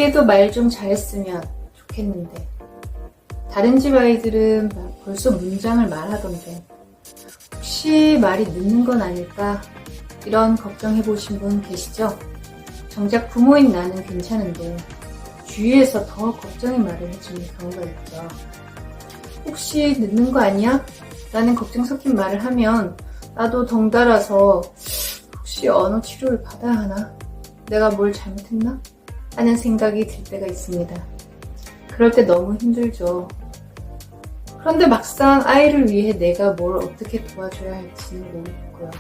우리 애도 말 좀 잘했으면 좋겠는데. 다른 집 아이들은 벌써 문장을 말하던데 혹시 말이 늦는 건 아닐까? 이런 걱정해보신 분 계시죠? 정작 부모인 나는 괜찮은데 주위에서 더 걱정의 말을 해주는 경우가 있죠. 혹시 늦는 거 아니야? 라는 걱정 섞인 말을 하면 나도 덩달아서 혹시 언어 치료를 받아야 하나? 내가 뭘 잘못했나? 하는 생각이 들 때가 있습니다. 그럴 때 너무 힘들죠. 그런데 막상 아이를 위해 내가 뭘 어떻게 도와줘야 할지는 모르겠고요.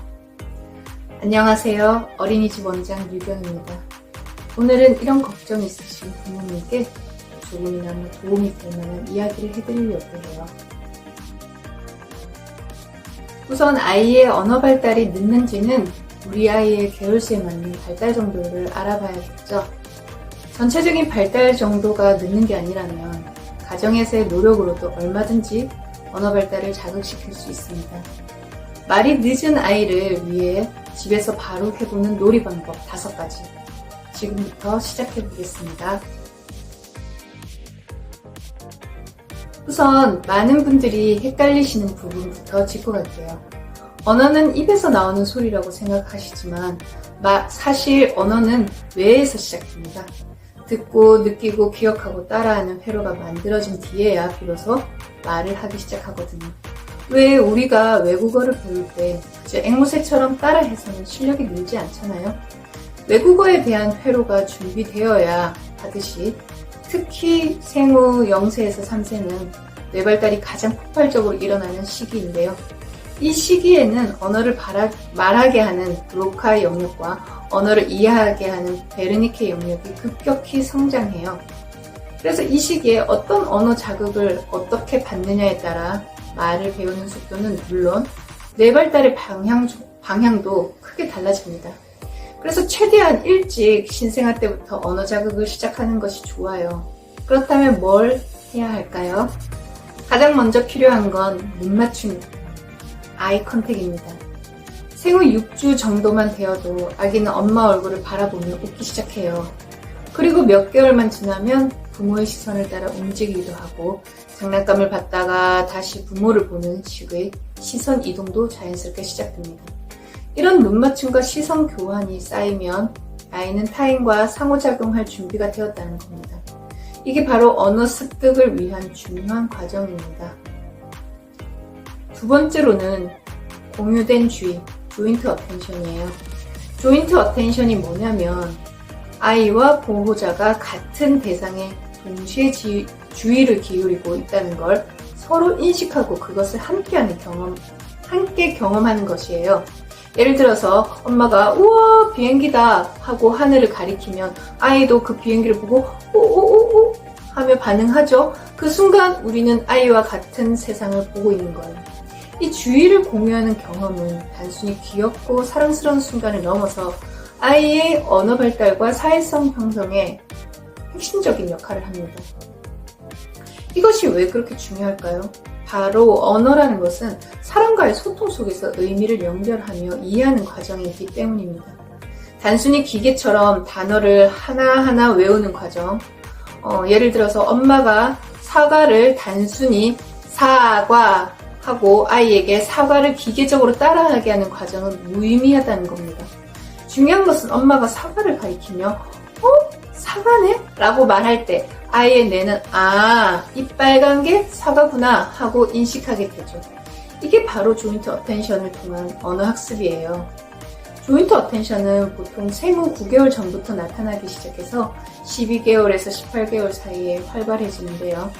안녕하세요. 어린이집 원장 유경입니다. 오늘은 이런 걱정이 있으신 부모님께 조금이나마 도움이 될 만한 이야기를 해드리려고 해요. 우선 아이의 언어 발달이 늦는지는 우리 아이의 계열수에 맞는 발달 정도를 알아봐야겠죠. 전체적인 발달 정도가 늦는 게 아니라면 가정에서의 노력으로도 얼마든지 언어 발달을 자극시킬 수 있습니다. 말이 늦은 아이를 위해 집에서 바로 해보는 놀이 방법 5가지. 지금부터 시작해 보겠습니다. 우선 많은 분들이 헷갈리시는 부분부터 짚고 갈게요. 언어는 입에서 나오는 소리라고 생각하시지만 사실 언어는 뇌에서 시작됩니다. 듣고 느끼고 기억하고 따라하는 회로가 만들어진 뒤에야 비로소 말을 하기 시작하거든요. 왜 우리가 외국어를 배울 때 그저 앵무새처럼 따라해서는 실력이 늘지 않잖아요. 외국어에 대한 회로가 준비되어야 하듯이 특히 생후 0세에서 3세는 뇌 발달이 가장 폭발적으로 일어나는 시기인데요. 이 시기에는 언어를 말하게 하는 브로카 영역과 언어를 이해하게 하는 베르니케 영역이 급격히 성장해요. 그래서 이 시기에 어떤 언어 자극을 어떻게 받느냐에 따라 말을 배우는 속도는 물론 뇌 발달의 방향도 크게 달라집니다. 그래서 최대한 일찍 신생아 때부터 언어 자극을 시작하는 것이 좋아요. 그렇다면 뭘 해야 할까요? 가장 먼저 필요한 건 눈 맞춤, 아이 컨택입니다. 생후 6주 정도만 되어도 아기는 엄마 얼굴을 바라보며 웃기 시작해요. 그리고 몇 개월만 지나면 부모의 시선을 따라 움직이기도 하고 장난감을 받다가 다시 부모를 보는 식의 시선 이동도 자연스럽게 시작됩니다. 이런 눈 맞춤과 시선 교환이 쌓이면 아이는 타인과 상호작용할 준비가 되었다는 겁니다. 이게 바로 언어 습득을 위한 중요한 과정입니다. 두 번째로는 공유된 주의, 조인트 어텐션이에요. 조인트 어텐션이 뭐냐면 아이와 보호자가 같은 대상에 동시에 주의를 기울이고 있다는 걸 서로 인식하고 그것을 함께 경험하는 것이에요. 예를 들어서 엄마가 우와 비행기다 하고 하늘을 가리키면 아이도 그 비행기를 보고 오오오오 하며 반응하죠. 그 순간 우리는 아이와 같은 세상을 보고 있는 거예요. 이 주의를 공유하는 경험은 단순히 귀엽고 사랑스러운 순간을 넘어서 아이의 언어 발달과 사회성 형성에 핵심적인 역할을 합니다. 이것이 왜 그렇게 중요할까요? 바로 언어라는 것은 사람과의 소통 속에서 의미를 연결하며 이해하는 과정이기 때문입니다. 단순히 기계처럼 단어를 하나하나 외우는 과정, 예를 들어서 엄마가 사과를 단순히 사과 하고 아이에게 사과를 기계적으로 따라하게 하는 과정은 무의미하다는 겁니다. 중요한 것은 엄마가 사과를 가리키며 사과네? 라고 말할 때 아이의 뇌는 이 빨간 게 사과구나 하고 인식하게 되죠. 이게 바로 조인트 어텐션을 통한 언어 학습이에요. 조인트 어텐션은 보통 생후 9개월 전부터 나타나기 시작해서 12개월에서 18개월 사이에 활발해지는데요.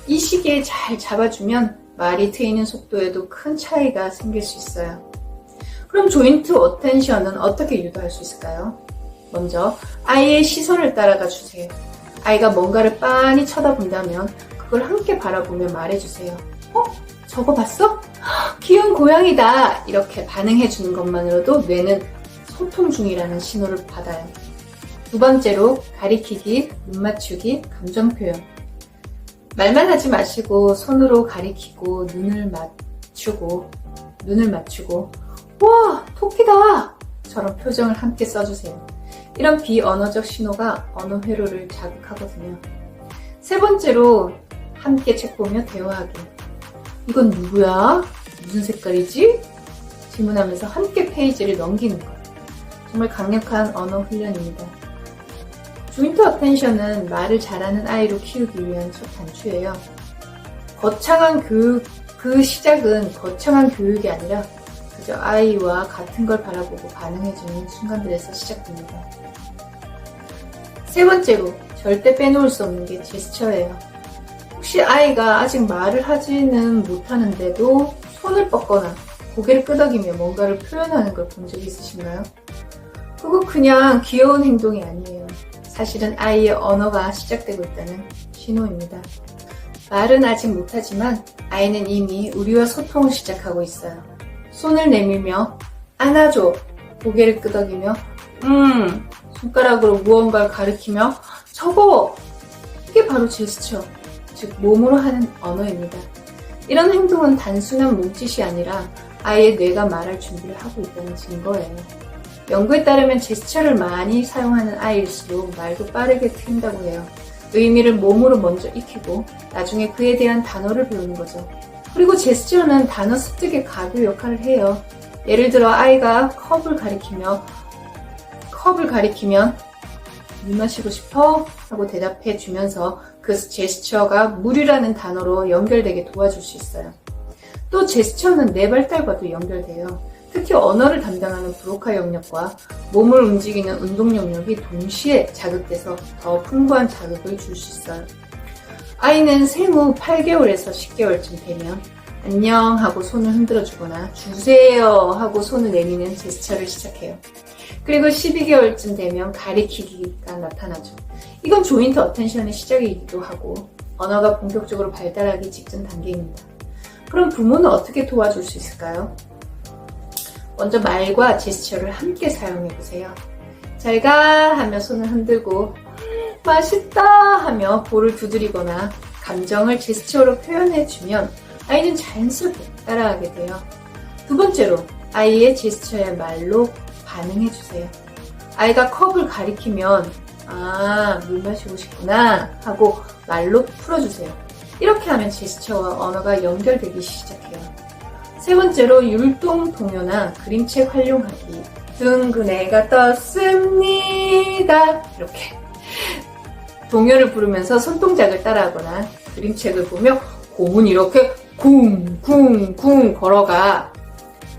이 시기에 잘 잡아주면 말이 트이는 속도에도 큰 차이가 생길 수 있어요. 그럼 조인트 어텐션은 어떻게 유도할 수 있을까요? 먼저 아이의 시선을 따라가 주세요. 아이가 뭔가를 빤히 쳐다본다면 그걸 함께 바라보며 말해주세요. 저거 봤어? 귀여운 고양이다! 이렇게 반응해주는 것만으로도 뇌는 소통 중이라는 신호를 받아요. 두 번째로 가리키기, 눈 맞추기, 감정 표현. 말만 하지 마시고 손으로 가리키고 눈을 맞추고 와, 토끼다! 처럼 표정을 함께 써주세요. 이런 비언어적 신호가 언어 회로를 자극하거든요. 세 번째로 함께 책 보며 대화하기. 이건 누구야? 무슨 색깔이지? 질문하면서 함께 페이지를 넘기는 것. 정말 강력한 언어 훈련입니다. 조인트 어텐션은 말을 잘하는 아이로 키우기 위한 첫 단추예요. 거창한 교육, 그 시작은 거창한 교육이 아니라 그저 아이와 같은 걸 바라보고 반응해주는 순간들에서 시작됩니다. 세 번째로 절대 빼놓을 수 없는 게 제스처예요. 혹시 아이가 아직 말을 하지는 못하는데도 손을 뻗거나 고개를 끄덕이며 뭔가를 표현하는 걸 본 적이 있으신가요? 그거 그냥 귀여운 행동이 아니에요. 사실은 아이의 언어가 시작되고 있다는 신호입니다. 말은 아직 못하지만 아이는 이미 우리와 소통을 시작하고 있어요. 손을 내밀며 안아줘, 고개를 끄덕이며 손가락으로 무언가를 가리키며 저거! 이게 바로 제스처, 즉 몸으로 하는 언어입니다. 이런 행동은 단순한 몸짓이 아니라 아이의 뇌가 말할 준비를 하고 있다는 증거예요. 연구에 따르면 제스처를 많이 사용하는 아이일수록 말도 빠르게 트인다고 해요. 의미를 몸으로 먼저 익히고 나중에 그에 대한 단어를 배우는 거죠. 그리고 제스처는 단어 습득의 가교 역할을 해요. 예를 들어 아이가 컵을 가리키면 물 마시고 싶어? 하고 대답해 주면서 그 제스처가 물이라는 단어로 연결되게 도와줄 수 있어요. 또 제스처는 뇌발달과도 연결돼요. 특히 언어를 담당하는 브로카 영역과 몸을 움직이는 운동 영역이 동시에 자극돼서 더 풍부한 자극을 줄 수 있어요. 아이는 생후 8개월에서 10개월쯤 되면 안녕 하고 손을 흔들어 주거나 주세요 하고 손을 내미는 제스처를 시작해요. 그리고 12개월쯤 되면 가리키기가 나타나죠. 이건 조인트 어텐션의 시작이기도 하고 언어가 본격적으로 발달하기 직전 단계입니다. 그럼 부모는 어떻게 도와줄 수 있을까요? 먼저 말과 제스처를 함께 사용해보세요. 잘가 하며 손을 흔들고 맛있다 하며 볼을 두드리거나 감정을 제스처로 표현해주면 아이는 자연스럽게 따라하게 돼요. 두 번째로 아이의 제스처에 말로 반응해주세요. 아이가 컵을 가리키면 물 마시고 싶구나 하고 말로 풀어주세요. 이렇게 하면 제스처와 언어가 연결되기 시작해요. 세 번째로 율동 동요나 그림책 활용하기. 둥근애가 떴습니다. 이렇게 동요를 부르면서 손동작을 따라하거나 그림책을 보며 공은 이렇게 쿵쿵쿵 걸어가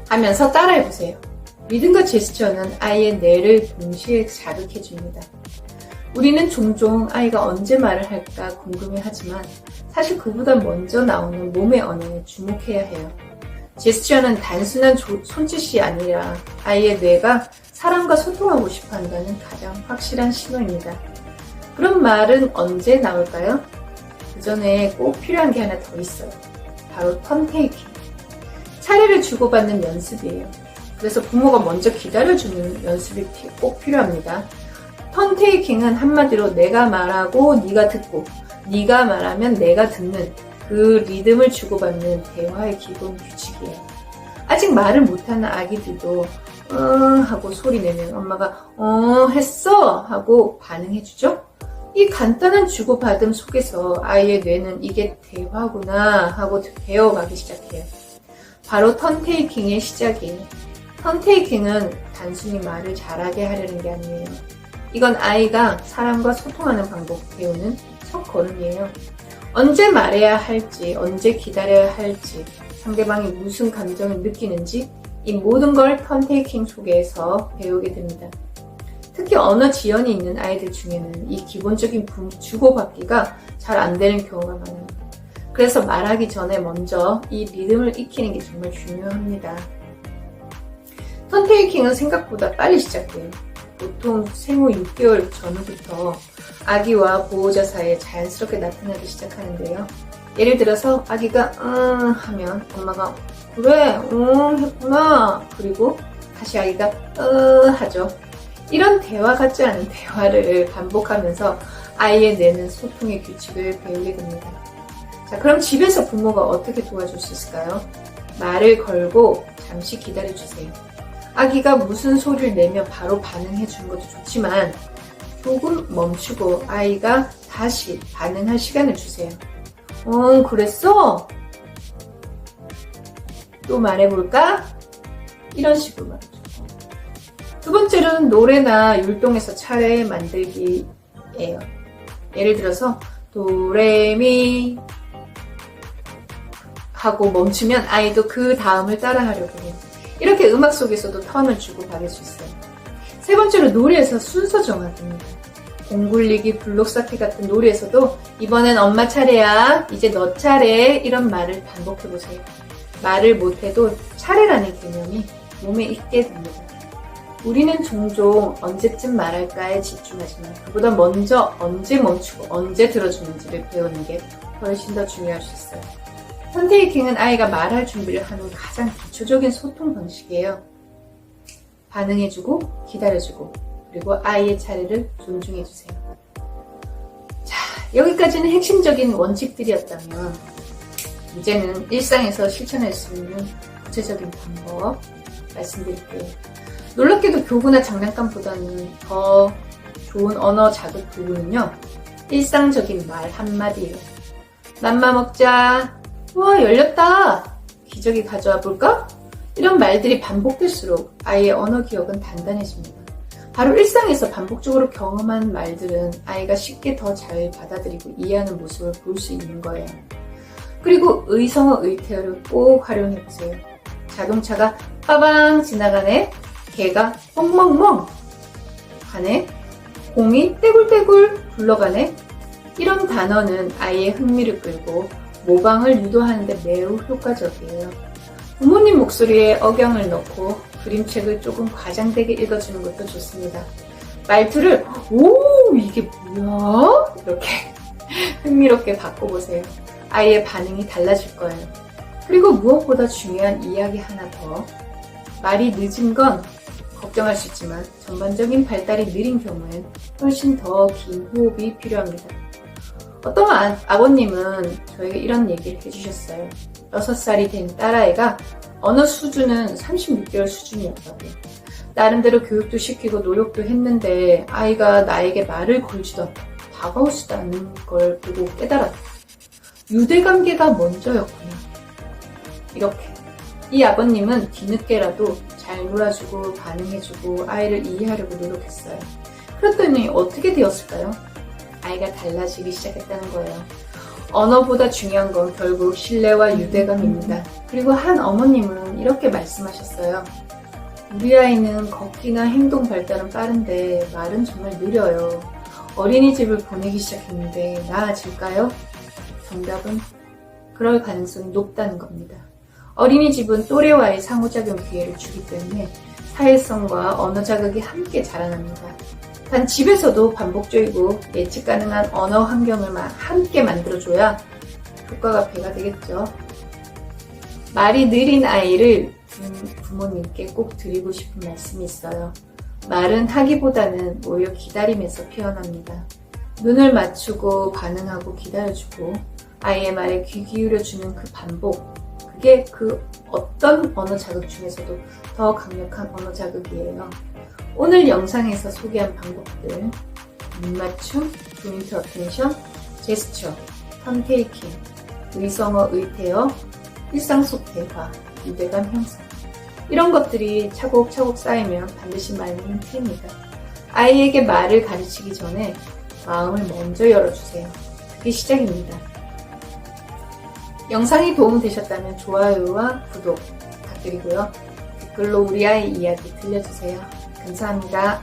하면서 따라해보세요. 리듬과 제스처는 아이의 뇌를 동시에 자극해줍니다. 우리는 종종 아이가 언제 말을 할까 궁금해하지만 사실 그보다 먼저 나오는 몸의 언어에 주목해야 해요. 제스처는 단순한 손짓이 아니라 아이의 뇌가 사람과 소통하고 싶어 한다는 가장 확실한 신호입니다. 그럼 말은 언제 나올까요? 그 전에 꼭 필요한 게 하나 더 있어요. 바로 턴테이킹. 차례를 주고받는 연습이에요. 그래서 부모가 먼저 기다려주는 연습이 꼭 필요합니다. 턴테이킹은 한마디로 내가 말하고 네가 듣고 네가 말하면 내가 듣는 그 리듬을 주고받는 대화의 기본 규칙이에요. 아직 말을 못하는 아기들도 하고 소리 내면 엄마가 했어 하고 반응해주죠. 이 간단한 주고받음 속에서 아이의 뇌는 이게 대화구나 하고 배워가기 시작해요. 바로 턴테이킹의 시작이에요. 턴테이킹은 단순히 말을 잘하게 하려는 게 아니에요. 이건 아이가 사람과 소통하는 방법 배우는 첫 걸음이에요. 언제 말해야 할지, 언제 기다려야 할지, 상대방이 무슨 감정을 느끼는지 이 모든 걸 턴테이킹 속에서 배우게 됩니다. 특히 언어 지연이 있는 아이들 중에는 이 기본적인 주고받기가 잘 안 되는 경우가 많아요. 그래서 말하기 전에 먼저 이 리듬을 익히는 게 정말 중요합니다. 턴테이킹은 생각보다 빨리 시작돼요. 보통 생후 6개월 전후부터 아기와 보호자 사이에 자연스럽게 나타나기 시작하는데요. 예를 들어서 아기가 하면 엄마가 그래 했구나 그리고 다시 아기가 하죠. 이런 대화 같지 않은 대화를 반복하면서 아이의 뇌는 소통의 규칙을 배우게 됩니다. 자, 그럼 집에서 부모가 어떻게 도와줄 수 있을까요? 말을 걸고 잠시 기다려주세요. 아기가 무슨 소리를 내면 바로 반응해 주는 것도 좋지만 조금 멈추고 아이가 다시 반응할 시간을 주세요. 그랬어? 또 말해볼까? 이런 식으로 말해줘. 두 번째로는 노래나 율동에서 차례 만들기예요. 예를 들어서 도레미 하고 멈추면 아이도 그 다음을 따라하려고 해요. 이렇게 음악 속에서도 턴을 주고 받을 수 있어요. 세 번째로 노래에서 순서 정하기입니다. 공 굴리기, 블록 쌓기 같은 놀이에서도 이번엔 엄마 차례야, 이제 너 차례 이런 말을 반복해보세요. 말을 못해도 차례라는 개념이 몸에 익게 됩니다. 우리는 종종 언제쯤 말할까에 집중하지만 그보다 먼저 언제 멈추고 언제 들어주는지를 배우는 게 훨씬 더 중요할 수 있어요. 턴테이킹은 아이가 말할 준비를 하는 가장 기초적인 소통 방식이에요. 반응해주고 기다려주고 그리고 아이의 차례를 존중해주세요. 자, 여기까지는 핵심적인 원칙들이었다면 이제는 일상에서 실천할 수 있는 구체적인 방법 말씀드릴게요. 놀랍게도 교구나 장난감보다는 더 좋은 언어 자극 도구는요. 일상적인 말 한마디예요. 맘마 먹자. 와, 열렸다. 기저귀 가져와 볼까? 이런 말들이 반복될수록 아이의 언어 기억은 단단해집니다. 바로 일상에서 반복적으로 경험한 말들은 아이가 쉽게 더 잘 받아들이고 이해하는 모습을 볼 수 있는 거예요. 그리고 의성어 의태어를 꼭 활용해보세요. 자동차가 빠방 지나가네. 개가 멍멍멍 하네. 공이 떼굴떼굴 굴러가네. 이런 단어는 아이의 흥미를 끌고 모방을 유도하는데 매우 효과적이에요. 부모님 목소리에 억양을 넣고 그림책을 조금 과장되게 읽어주는 것도 좋습니다. 말투를 오 이게 뭐야? 이렇게 흥미롭게 바꿔보세요. 아이의 반응이 달라질 거예요. 그리고 무엇보다 중요한 이야기 하나 더. 말이 늦은 건 걱정할 수 있지만 전반적인 발달이 느린 경우엔 훨씬 더 긴 호흡이 필요합니다. 어떤 아버님은 저에게 이런 얘기를 해주셨어요. 6살이 된 딸아이가 언어 수준은 36개월 수준이었다고요. 나름대로 교육도 시키고 노력도 했는데 아이가 나에게 말을 걸지도 않고 다가오지도 않는 걸 보고 깨달았다. 유대관계가 먼저였구나. 이렇게. 이 아버님은 뒤늦게라도 잘 놀아주고 반응해주고 아이를 이해하려고 노력했어요. 그랬더니 어떻게 되었을까요? 아이가 달라지기 시작했다는 거예요. 언어보다 중요한 건 결국 신뢰와 유대감입니다. 그리고 한 어머님은 이렇게 말씀하셨어요. 우리 아이는 걷기나 행동 발달은 빠른데 말은 정말 느려요. 어린이집을 보내기 시작했는데 나아질까요? 정답은 그럴 가능성이 높다는 겁니다. 어린이집은 또래와의 상호작용 기회를 주기 때문에 사회성과 언어 자극이 함께 자라납니다. 단 집에서도 반복적이고 예측 가능한 언어 환경을 함께 만들어줘야 효과가 배가 되겠죠. 말이 느린 아이를 부모님께 꼭 드리고 싶은 말씀이 있어요. 말은 하기보다는 오히려 기다리면서 표현합니다. 눈을 맞추고 반응하고 기다려주고 아이의 말에 귀 기울여주는 그 반복, 그게 그 어떤 언어 자극 중에서도 더 강력한 언어 자극이에요. 오늘 영상에서 소개한 방법들, 눈맞춤, 포인트 어텐션, 제스처, 턴테이킹, 의성어 의태어, 일상 속 대화, 유대감 형성, 이런 것들이 차곡차곡 쌓이면 반드시 말문은 트입니다. 아이에게 말을 가르치기 전에 마음을 먼저 열어주세요. 그게 시작입니다. 영상이 도움되셨다면 좋아요와 구독 부탁드리고요. 댓글로 우리 아이 이야기 들려주세요. 감사합니다.